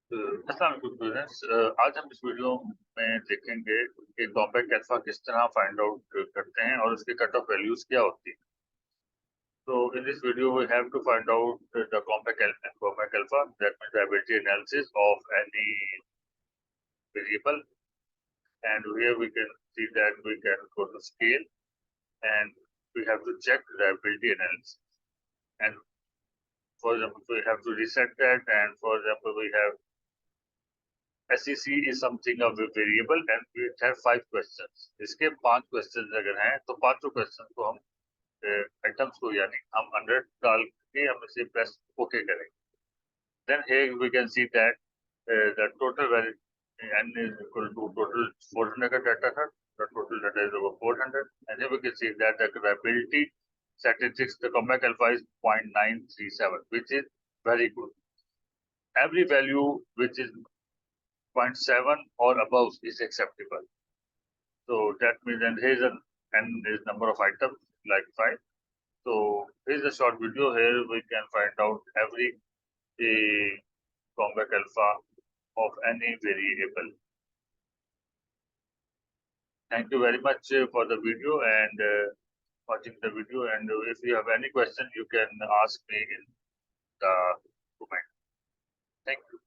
अस्सलाम वालेकुम स्टूडेंट्स, आज हम इस वीडियो में देखेंगे कि कॉम्पैक्ट अल्फा किस तरह फाइंड आउट करते हैं और उसकी कट ऑफ वैल्यूज क्या होती है। तो in this video we have to find out the compact alpha, that means probability analysis of any variable, and here we can see that we can go to scale and we have to check reliability analysis. And for example, we have to reset that, and for example, we have SEC is something of a variable and we have 5 questions. इसके 5 questions अगर हैं तो पांचों questions को हम items को यानी हम 100 डाल के हम इसे press OK करेंगे. Then here we can see that the total value n is equal to total 400 का data set. The total data is over 400, and here we can see that the probability statistics, the Cronbach alpha is 0.937, which is very good. Every value which is 0.7 or above is acceptable. So that means, and here's an n is number of items like 5. So here's a short video. Here we can find out every Cronbach alpha of any variable. Thank you very much for the video and watching the video. And if you have any question, you can ask me in the comment. Thank you.